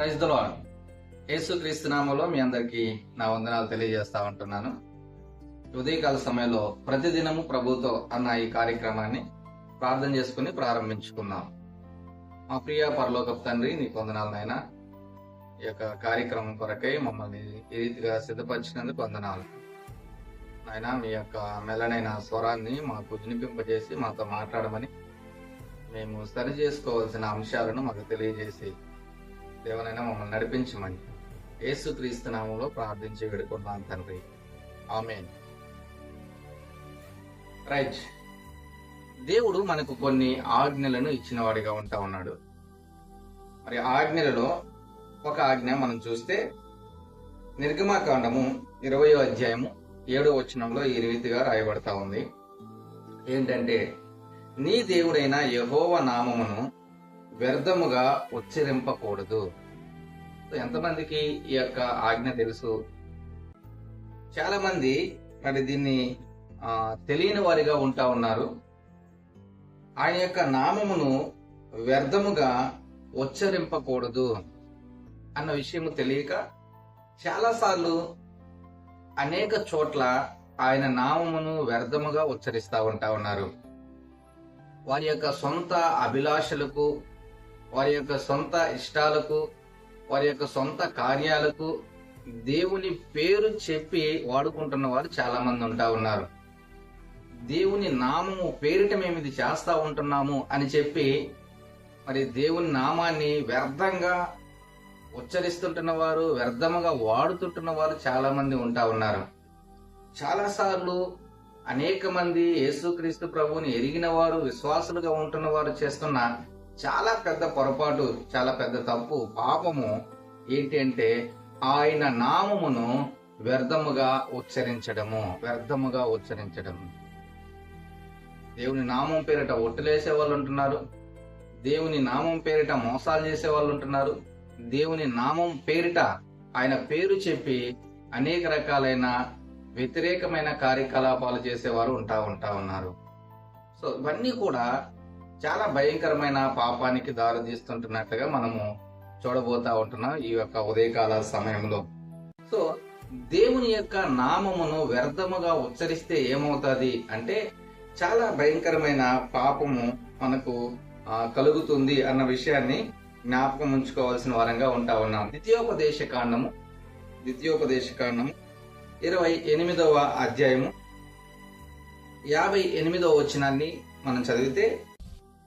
Praise the lord. యేసుక్రీస్తు నామములో మీ అందరికీ నా వందనాలు తెలియజేస్తా ఉంటున్నాను. ఉదయకాల సమయంలో ప్రతిదినము ప్రభుతో అన్న ఈ కార్యక్రమాన్ని ప్రార్థన చేసుకుని ప్రారంభించుకుందాం. మా ప్రియ పరలోకపు తండ్రి, నీకు వందనాలు నాయనా. ఈ యొక్క కార్యక్రమం కొరకై మమ్మల్ని ఈ రీతిగా సిద్ధపరిచినందుకు వందనాలు నాయనా. మీ యొక్క మెల్లనైన స్వరాన్ని మాకు వినిపింపజేసి మాతో మాట్లాడమని, మేము సరి చేసుకోవాల్సిన అంశాలను మాకు తెలియజేసి దేవనైనా మమ్మల్ని నడిపించమని యేసుక్రీస్తు నామములో ప్రార్థించి వేడుకుంటున్నాను తండ్రి, ఆమేన్. రైట్. దేవుడు మనకు కొన్ని ఆజ్ఞలను ఇచ్చిన వాడిగా ఉంటా ఉన్నాడు. మరి ఆజ్ఞలలో ఒక ఆజ్ఞ మనం చూస్తే నిర్గమాకాండము 20వ అధ్యాయము 7వ వచనంలో ఈ రీతిగా రాయబడతా ఉంది. ఏంటంటే, నీ దేవుడైన యెహోవా నామమును వ్యర్థముగా ఉచ్చరింపకూడదు. ఎంతమందికి ఈ యొక్క ఆజ్ఞ తెలుసు? చాలా మంది మరి దీన్ని తెలియని వారిగా ఉంటా ఉన్నారు. ఆయన యొక్క నామమును వ్యర్థముగా ఉచ్చరింపకూడదు అన్న విషయము తెలియక చాలాసార్లు అనేక చోట్ల ఆయన నామమును వ్యర్థముగా ఉచ్చరిస్తా ఉంటా ఉన్నారు. వారి యొక్క సొంత అభిలాషలకు, వారి యొక్క సొంత ఇష్టాలకు, వారి యొక్క సొంత కార్యాలకు దేవుని పేరు చెప్పి వాడుకుంటున్న వారు చాలా మంది ఉంటా ఉన్నారు. దేవుని నామము పేరిట మేము ఇది చేస్తా ఉంటున్నాము అని చెప్పి మరి దేవుని నామాన్ని వ్యర్థంగా ఉచ్చరిస్తుంటున్న వారు, వ్యర్థముగా వాడుతుంటున్న వారు చాలా మంది ఉంటా ఉన్నారు. చాలాసార్లు అనేక మంది యేసుక్రీస్తు ప్రభువుని ఎరిగిన వారు, విశ్వాసులుగా ఉంటున్న వారు చేస్తున్న చాలా పెద్ద పొరపాటు, చాలా పెద్ద తప్పు, పాపము ఏంటి అంటే, ఆయన నామమును వ్యర్థముగా ఉచ్చరించడము. దేవుని నామం పేరిట ఒట్టులేసే వాళ్ళు ఉంటున్నారు. దేవుని నామం పేరిట మోసాలు చేసే వాళ్ళు ఉంటున్నారు. దేవుని నామం పేరిట ఆయన పేరు చెప్పి అనేక రకాలైన వ్యతిరేకమైన కార్యకలాపాలు చేసేవారు ఉంటా ఉన్నారు. సో ఇవన్నీ కూడా చాలా భయంకరమైన పాపానికి దారితీస్తుంటున్నట్లుగా మనము చూడబోతా ఉంటున్నాం ఈ యొక్క ఉదయకాల సమయంలో. సో దేవుని యొక్క నామమును వ్యర్థముగా ఉచ్చరిస్తే ఏమవుతుంది అంటే, చాలా భయంకరమైన పాపము మనకు కలుగుతుంది అన్న విషయాన్ని జ్ఞాపకం ఉంచుకోవాల్సిన వారంగా ఉంటా ఉన్నాం. ద్వితీయోపదేశ కాండము 28వ అధ్యాయము 58వ వచనాన్ని మనం చదివితే,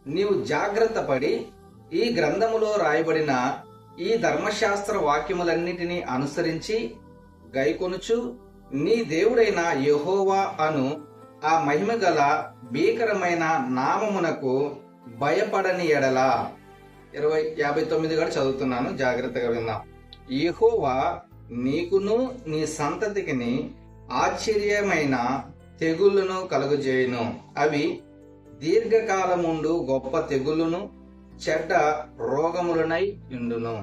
నీవు జాగ్రత్త పడి ఈ గ్రంథములో రాయబడిన ఈ ధర్మశాస్త్ర వాక్యములన్నిటినీ అనుసరించి గైకొనుచు నీ దేవుడైన యెహోవా అను ఆ మహిమగల భీకరమైన నామమునకు భయపడని ఎడల. 59 కూడా చదువుతున్నాను, జాగ్రత్తగా విందాం. యెహోవా నీకును నీ సంతతికిని ఆశ్చర్యమైన తెగుళ్లను కలుగజేయును. అవి దీర్ఘకాలముండు గొప్ప తెగులును చెడ్డ రోగములనై ఉండును.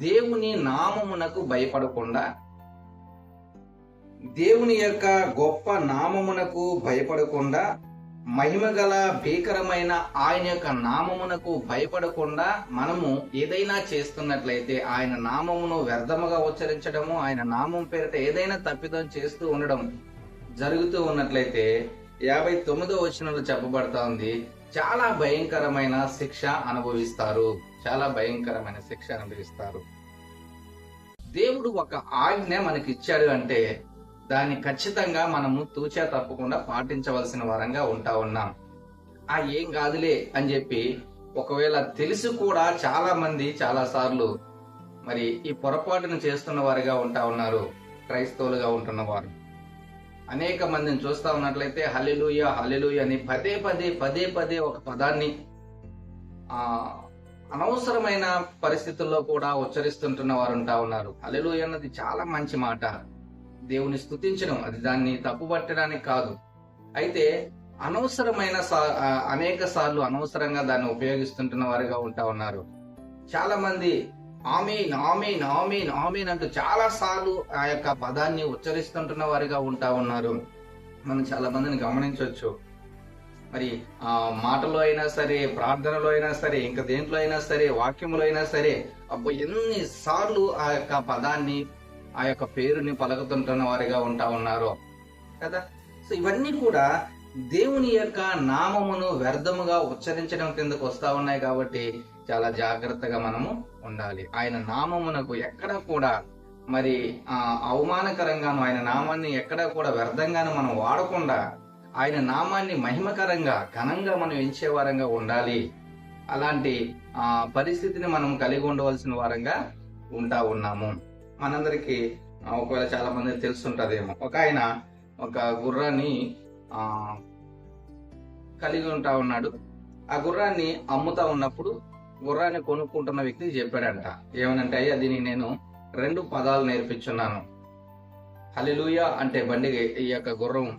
దేవుని నామమునకు భయపడకుండా, దేవుని యొక్క గొప్ప నామమునకు భయపడకుండా, మహిమగల భీకరమైన ఆయన యొక్క నామమునకు భయపడకుండా మనము ఏదైనా చేస్తున్నట్లయితే, ఆయన నామమును వ్యర్థముగా ఉచ్చరించడము, ఆయన నామం పేరిట ఏదైనా తప్పిదం చేస్తూ ఉండడం జరుగుతూ ఉన్నట్లయితే 59వ వచనంలో చెప్పబడతా ఉంది, చాలా భయంకరమైన శిక్ష అనుభవిస్తారు. దేవుడు ఒక ఆజ్ఞ మనకి ఇచ్చాడు అంటే దాన్ని ఖచ్చితంగా మనము తూచా తప్పకుండా పాటించవలసిన వారంగా ఉంటా ఉన్నాం. ఏం కాదులే అని చెప్పి ఒకవేళ తెలిసి కూడా చాలా మంది చాలా సార్లు మరి ఈ పొరపాటును చేస్తున్న వారిగా ఉంటా ఉన్నారు. క్రైస్తవులుగా ఉంటున్న వారు అనేక మందిని చూస్తా ఉన్నట్లయితే హల్లెలూయా హల్లెలూయా అని పదే పదే ఒక పదాన్ని అనవసరమైన పరిస్థితుల్లో కూడా ఉచ్చరిస్తుంటున్న వారు ఉంటా ఉన్నారు. హల్లెలూయా అన్నది చాలా మంచి మాట, దేవుని స్తుతించడం, అది దాన్ని తప్పుపట్టడానికి కాదు. అయితే అనవసరమైన అనేక సార్లు అనవసరంగా దాన్ని ఉపయోగిస్తుంటున్న వారిగా ఉంటా ఉన్నారు. చాలా మంది ఆమీన్ ఆమీన్ ఆమీన్ ఆమీన్ అంటూ చాలా సార్లు ఆ యొక్క పదాన్ని ఉచ్చరిస్తుంటున్న వారిగా ఉంటా ఉన్నారు. మనం చాలా మందిని గమనించవచ్చు. మరి మాటలో అయినా సరే, ప్రార్థనలో అయినా సరే, ఇంకా దేంట్లో అయినా సరే, వాక్యములో అయినా సరే, అబ్బో ఎన్నిసార్లు ఆ యొక్క పదాన్ని, ఆ యొక్క పేరుని పలుకుతుంటున్న వారిగా ఉంటా ఉన్నారో కదా. సో ఇవన్నీ కూడా దేవుని యొక్క నామమును వ్యర్థముగా ఉచ్చరించడం కిందకు వస్తా ఉన్నాయి కాబట్టి చాలా జాగ్రత్తగా మనము ఉండాలి. ఆయన నామమునకు ఎక్కడ కూడా మరి అవమానకరంగాను, ఆయన నామాన్ని ఎక్కడా కూడా వ్యర్థంగాను మనం వాడకుండా ఆయన నామాన్ని మహిమకరంగా, ఘనంగా మనం ఎంచే వారంగా ఉండాలి. అలాంటి పరిస్థితిని మనం కలిగి ఉండవలసిన వారంగా ఉంటా ఉన్నాము. మనందరికీ ఒకవేళ చాలా మంది తెలుసుంటదేమో, ఒక ఆయన ఒక గుర్రాన్ని కలిగి ఉంటా ఉన్నాడు. ఆ గుర్రాన్ని అమ్ముతా ఉన్నప్పుడు గుర్రాన్ని కొనుక్కుంటున్న వ్యక్తికి చెప్పాడంట, ఏమనంటే, అయ్యా దీనికి నేను 2 పదాలు నేర్పించున్నాను. హల్లెలూయా అంటే బండి, ఈ యొక్క గుర్రం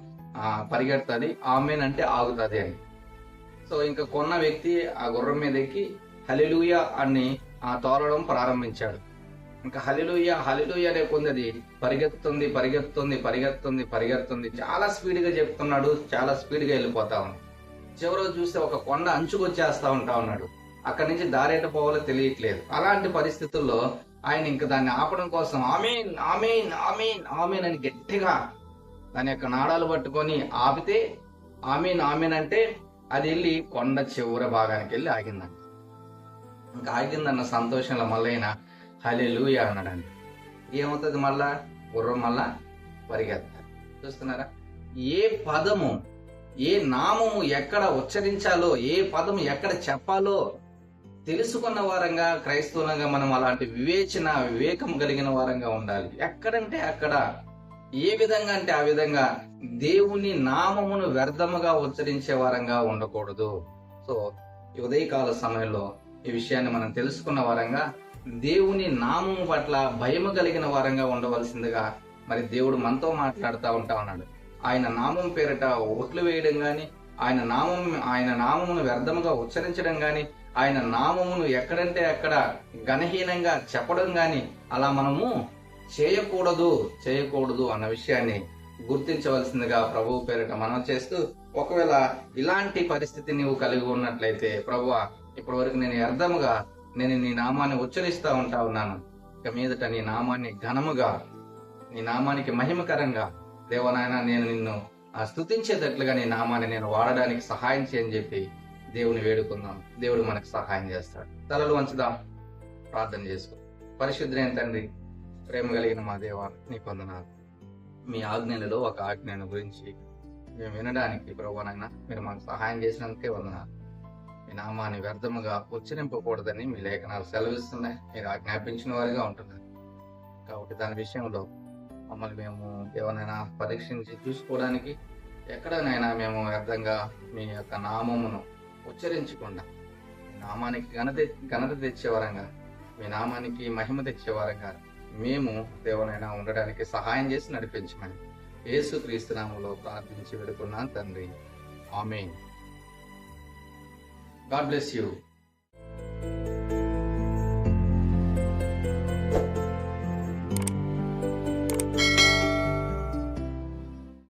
పరిగెడుతుంది, ఆమేన్ అంటే ఆగుతుంది అని. సో ఇంకా కొన్న వ్యక్తి ఆ గుర్రం మీద ఎక్కి హల్లెలూయా అని తోలడం ప్రారంభించాడు. ఇంకా హల్లెలూయా హల్లెలూయా అనే కొందది పరిగెత్తుతుంది పరిగెత్తుతుంది పరిగెత్తుతుంది పరిగెత్తుతుంది, చాలా స్పీడ్ గా చెప్తున్నాడు, చాలా స్పీడ్ గా వెళ్ళిపోతా ఉంది. చివరి చూస్తే ఒక కొండ అంచుకొచ్చేస్తా ఉంటా ఉన్నాడు. అక్కడి నుంచి దారేట పోవాలో తెలియట్లేదు. అలాంటి పరిస్థితుల్లో ఆయన ఇంకా దాన్ని ఆపడం కోసం ఆమేన్ ఆమేన్ ఆమేన్ ఆమేన్ అని గట్టిగా దాని యొక్క నాడాలు పట్టుకొని ఆపితే, ఆమేన్ ఆమేన్ అంటే అది వెళ్ళి కొండ చివరి భాగానికి వెళ్ళి ఆగిందండి. ఇంకా ఆగిందన్న సంతోషంలో మళ్ళైనా హల్లెలూయా అన్నాడండి. ఏమవుతుంది, మళ్ళా గుర్రం మళ్ళా పరిగెత్తాలి. చూస్తున్నారా, ఏ పదము, ఏ నామము ఎక్కడ ఉచ్చరించాలో, ఏ పదము ఎక్కడ చెప్పాలో తెలుసుకున్న వారంగా, క్రైస్తవులంగా మనం అలాంటి వివేకం కలిగిన వారంగా ఉండాలి. ఎక్కడంటే అక్కడ, ఏ విధంగా అంటే ఆ విధంగా దేవుని నామమును వ్యర్థముగా ఉచ్చరించే వారంగా ఉండకూడదు. సో ఈ ఉదయకాల సమయంలో ఈ విషయాన్ని మనం తెలుసుకున్న వారంగా, దేవుని నామము పట్ల భయము కలిగిన వారంగా ఉండవలసిందిగా మరి దేవుడు మనతో మాట్లాడుతూ ఉంటా ఉన్నాడు. ఆయన నామం పేరిట ఓట్లు వేయడం గాని, ఆయన నామమును వ్యర్థముగా ఉచ్చరించడం గాని, ఆయన నామమును ఎక్కడంటే అక్కడ ఘనహీనంగా చెప్పడం గాని అలా మనము చేయకూడదు అన్న విషయాన్ని గుర్తించవలసిందిగా ప్రభువు పేరిట మనం చేస్తూ, ఒకవేళ ఇలాంటి పరిస్థితి నీవు కలిగి ఉన్నట్లయితే, ప్రభువా ఇప్పటి వరకు నేను వ్యర్థముగా నేను నీ నామాన్ని ఉచ్చరిస్తా ఉంటా ఉన్నాను, ఇక మీదట నీ నామాన్ని ఘనముగా, నీ నామానికి మహిమకరంగా దేవనాయన నేను నిన్ను స్తుతించేటట్లుగా నీ నామాన్ని నేను వాడడానికి సహాయం చేయని చెప్పి దేవుని వేడుకుందాం. దేవుడు మనకు సహాయం చేస్తాడు. తలలు వంచుదాం, ప్రార్థన చేసుకో. పరిశుద్ధుడైన తండ్రి, ప్రేమ కలిగిన మా దేవ, నీకు వందనాలు. మీ ఆజ్ఞలలో ఒక ఆజ్ఞను గురించి మేము వినడానికి ప్రభువనైనా మీరు మాకు సహాయం చేసినందుకే వందనాలు. మీ నామాన్ని వ్యర్థముగా ఉచ్చరింపకూడదని మీ లేఖనాలు సెలవిస్తున్నాయి. మీరు ఆజ్ఞాపించిన వారిగా ఉంటున్నారు. కాబట్టి దాని విషయంలో మమ్మల్ని మేము ఏమైనా పరీక్షించి చూసుకోవడానికి, ఎక్కడనైనా మేము వ్యర్థంగా మీ యొక్క నామమును ఉచ్చరించకుండా మీ నామానికి ఘనత తెచ్చేవారంగా, మీ నామానికి మహిమ తెచ్చేవారంగా మేము దేవునైనా ఉండడానికి సహాయం చేసి నడిపించమని యేసుక్రీస్తు నామములో ప్రార్థించి వేడుకున్నాను తండ్రి. ఆమేన్. God bless you.